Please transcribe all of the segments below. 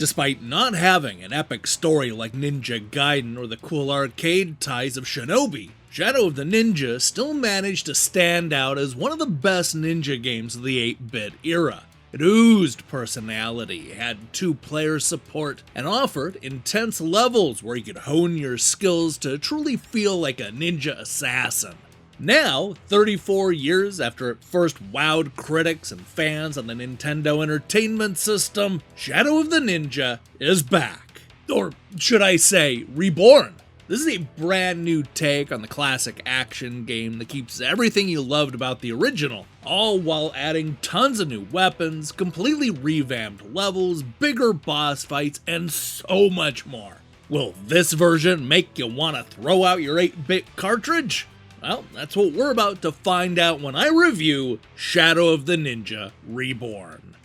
Despite not having an epic story like Ninja Gaiden or the cool arcade ties of Shinobi, Shadow of the Ninja still managed to stand out as one of the best ninja games of the 8-bit era. It oozed personality, had 2-player support, and offered intense levels where you could hone your skills to truly feel like a ninja assassin. Now, 34 years after it first wowed critics and fans on the Nintendo Entertainment System, Shadow of the Ninja is back. Or should I say, reborn. This is a brand new take on the classic action game that keeps everything you loved about the original, all while adding tons of new weapons, completely revamped levels, bigger boss fights, and so much more. Will this version make you want to throw out your 8-bit cartridge? Well, that's what we're about to find out when I review Shadow of the Ninja Reborn.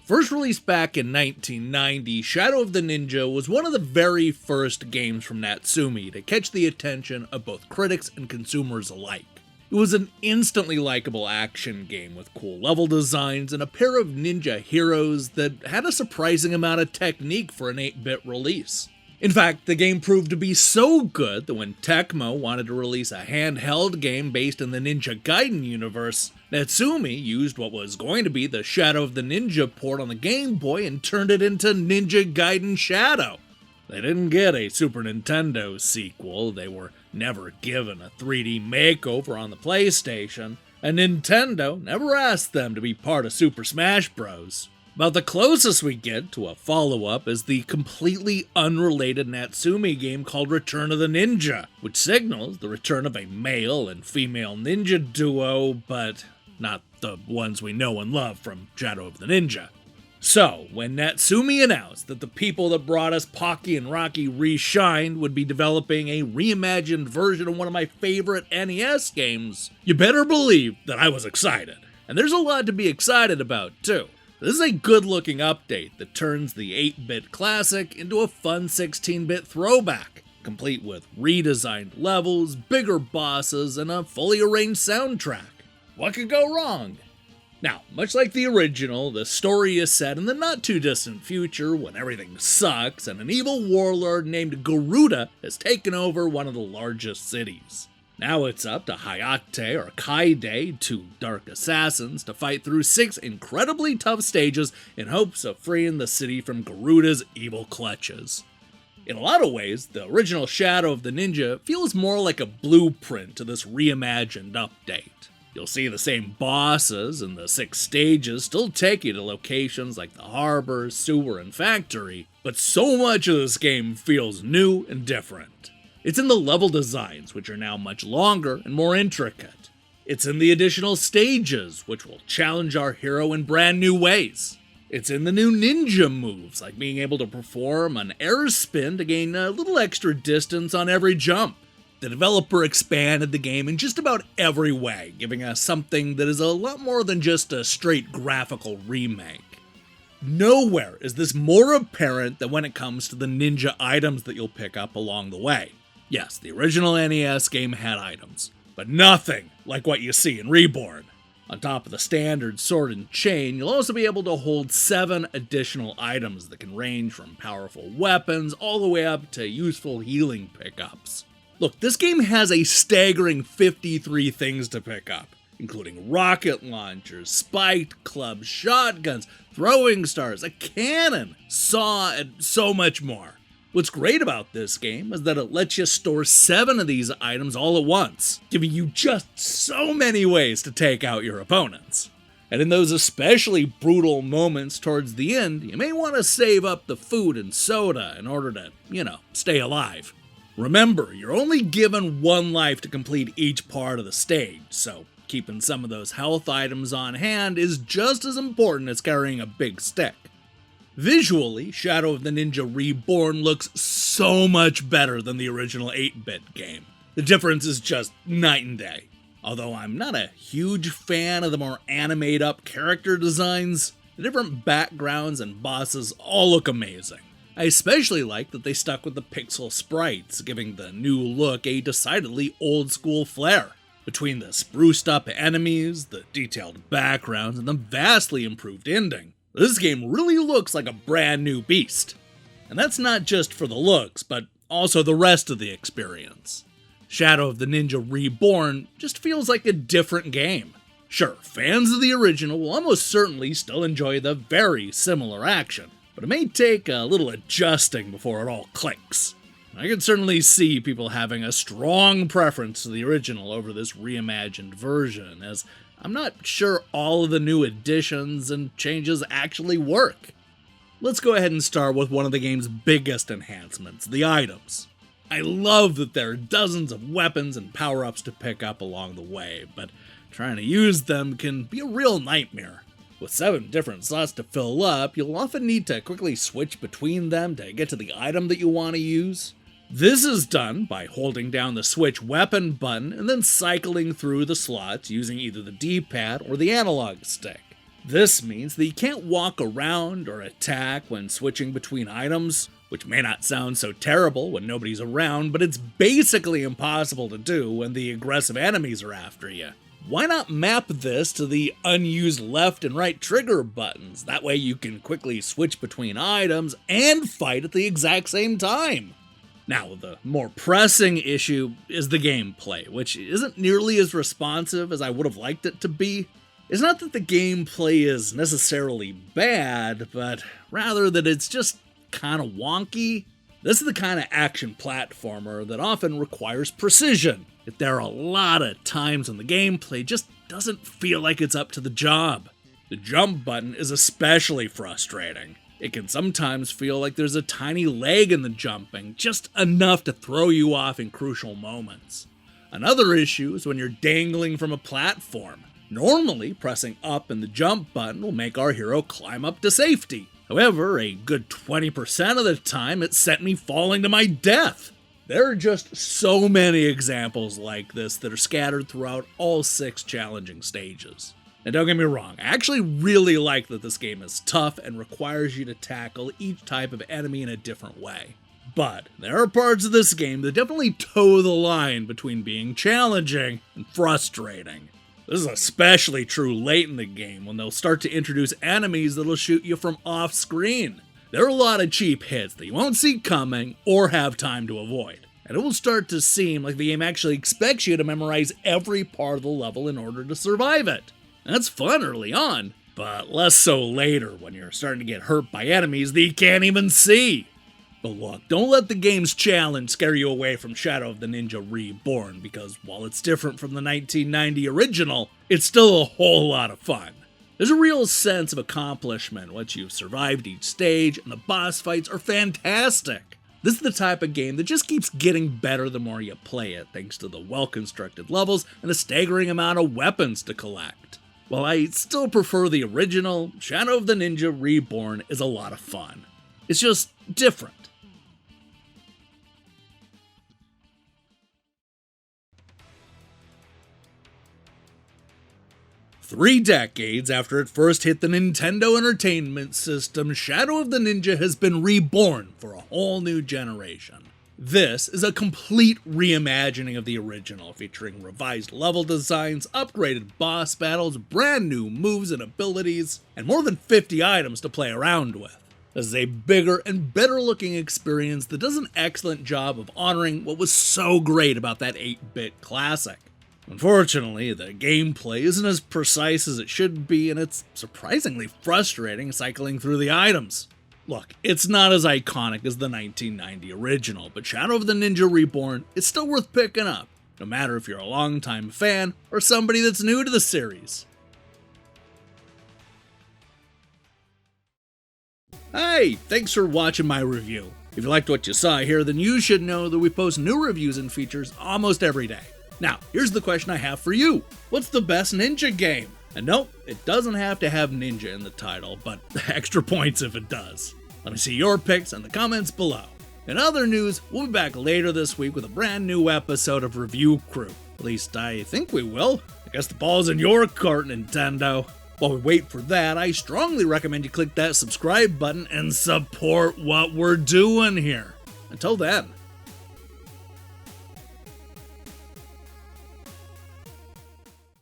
First released back in 1990, Shadow of the Ninja was one of the very first games from Natsume to catch the attention of both critics and consumers alike. It was an instantly likable action game with cool level designs and a pair of ninja heroes that had a surprising amount of technique for an 8-bit release. In fact, the game proved to be so good that when Tecmo wanted to release a handheld game based in the Ninja Gaiden universe, Natsume used what was going to be the Shadow of the Ninja port on the Game Boy and turned it into Ninja Gaiden Shadow. They didn't get a Super Nintendo sequel, they were never given a 3D makeover on the PlayStation, and Nintendo never asked them to be part of Super Smash Bros. About the closest we get to a follow-up is the completely unrelated Natsume game called Return of the Ninja, which signals the return of a male and female ninja duo, but not the ones we know and love from Shadow of the Ninja. So, when Natsume announced that the people that brought us Pocky and Rocky Reshined would be developing a reimagined version of one of my favorite NES games, you better believe that I was excited. And there's a lot to be excited about, too. This is a good-looking update that turns the 8-bit classic into a fun 16-bit throwback, complete with redesigned levels, bigger bosses, and a fully arranged soundtrack. What could go wrong? Now, much like the original, the story is set in the not-too-distant future when everything sucks and an evil warlord named Garuda has taken over one of the largest cities. Now it's up to Hayate or Kaide, 2 dark assassins, to fight through 6 incredibly tough stages in hopes of freeing the city from Garuda's evil clutches. In a lot of ways, the original Shadow of the Ninja feels more like a blueprint to this reimagined update. You'll see the same bosses and the 6 stages still take you to locations like the harbor, sewer, and factory, but so much of this game feels new and different. It's in the level designs, which are now much longer and more intricate. It's in the additional stages, which will challenge our hero in brand new ways. It's in the new ninja moves, like being able to perform an air spin to gain a little extra distance on every jump. The developer expanded the game in just about every way, giving us something that is a lot more than just a straight graphical remake. Nowhere is this more apparent than when it comes to the ninja items that you'll pick up along the way. Yes, the original NES game had items, but nothing like what you see in Reborn. On top of the standard sword and chain, you'll also be able to hold 7 additional items that can range from powerful weapons all the way up to useful healing pickups. Look, this game has a staggering 53 things to pick up, including rocket launchers, spiked clubs, shotguns, throwing stars, a cannon, saw, and so much more. What's great about this game is that it lets you store 7 of these items all at once, giving you just so many ways to take out your opponents. And in those especially brutal moments towards the end, you may want to save up the food and soda in order to, stay alive. Remember, you're only given 1 life to complete each part of the stage, so keeping some of those health items on hand is just as important as carrying a big stick. Visually, Shadow of the Ninja Reborn looks so much better than the original 8-bit game. The difference is just night and day. Although I'm not a huge fan of the more anime-up character designs, the different backgrounds and bosses all look amazing. I especially like that they stuck with the pixel sprites, giving the new look a decidedly old-school flair. Between the spruced up enemies, the detailed backgrounds, and the vastly improved ending, this game really looks like a brand new beast. And that's not just for the looks, but also the rest of the experience. Shadow of the Ninja Reborn just feels like a different game. Sure, fans of the original will almost certainly still enjoy the very similar action, but it may take a little adjusting before it all clicks. I can certainly see people having a strong preference to the original over this reimagined version, as I'm not sure all of the new additions and changes actually work. Let's go ahead and start with one of the game's biggest enhancements, the items. I love that there are dozens of weapons and power-ups to pick up along the way, but trying to use them can be a real nightmare. With 7 different slots to fill up, you'll often need to quickly switch between them to get to the item that you want to use. This is done by holding down the switch weapon button and then cycling through the slots using either the D-pad or the analog stick. This means that you can't walk around or attack when switching between items, which may not sound so terrible when nobody's around, but it's basically impossible to do when the aggressive enemies are after you. Why not map this to the unused left and right trigger buttons? That way you can quickly switch between items and fight at the exact same time. Now, the more pressing issue is the gameplay, which isn't nearly as responsive as I would have liked it to be. It's not that the gameplay is necessarily bad, but rather that it's just kind of wonky. This is the kind of action platformer that often requires precision. Yet there are a lot of times when the gameplay just doesn't feel like it's up to the job. The jump button is especially frustrating. It can sometimes feel like there's a tiny lag in the jumping, just enough to throw you off in crucial moments. Another issue is when you're dangling from a platform. Normally, pressing up in the jump button will make our hero climb up to safety. However, a good 20% of the time it sent me falling to my death. There are just so many examples like this that are scattered throughout all 6 challenging stages. And don't get me wrong, I actually really like that this game is tough and requires you to tackle each type of enemy in a different way. But there are parts of this game that definitely toe the line between being challenging and frustrating. This is especially true late in the game when they'll start to introduce enemies that'll shoot you from off screen. There are a lot of cheap hits that you won't see coming or have time to avoid, and it will start to seem like the game actually expects you to memorize every part of the level in order to survive it. That's fun early on, but less so later when you're starting to get hurt by enemies that you can't even see. But look, don't let the game's challenge scare you away from Shadow of the Ninja Reborn, because while it's different from the 1990 original, it's still a whole lot of fun. There's a real sense of accomplishment once you've survived each stage, and the boss fights are fantastic. This is the type of game that just keeps getting better the more you play it, thanks to the well-constructed levels and a staggering amount of weapons to collect. While I still prefer the original, Shadow of the Ninja Reborn is a lot of fun. It's just different. Three decades after it first hit the Nintendo Entertainment System, Shadow of the Ninja has been reborn for a whole new generation. This is a complete reimagining of the original, featuring revised level designs, upgraded boss battles, brand new moves and abilities, and more than 50 items to play around with. This is a bigger and better looking experience that does an excellent job of honoring what was so great about that 8-bit classic. Unfortunately, the gameplay isn't as precise as it should be, and it's surprisingly frustrating cycling through the items. Look, it's not as iconic as the 1990 original, but Shadow of the Ninja Reborn is still worth picking up, no matter if you're a longtime fan or somebody that's new to the series. Hey, thanks for watching my review. If you liked what you saw here, then you should know that we post new reviews and features almost every day. Now, here's the question I have for you. What's the best ninja game? And nope, it doesn't have to have ninja in the title, but extra points if it does. Let me see your picks in the comments below. In other news, we'll be back later this week with a brand new episode of Review Crew. At least I think we will. I guess the ball's in your court, Nintendo. While we wait for that, I strongly recommend you click that subscribe button and support what we're doing here. Until then.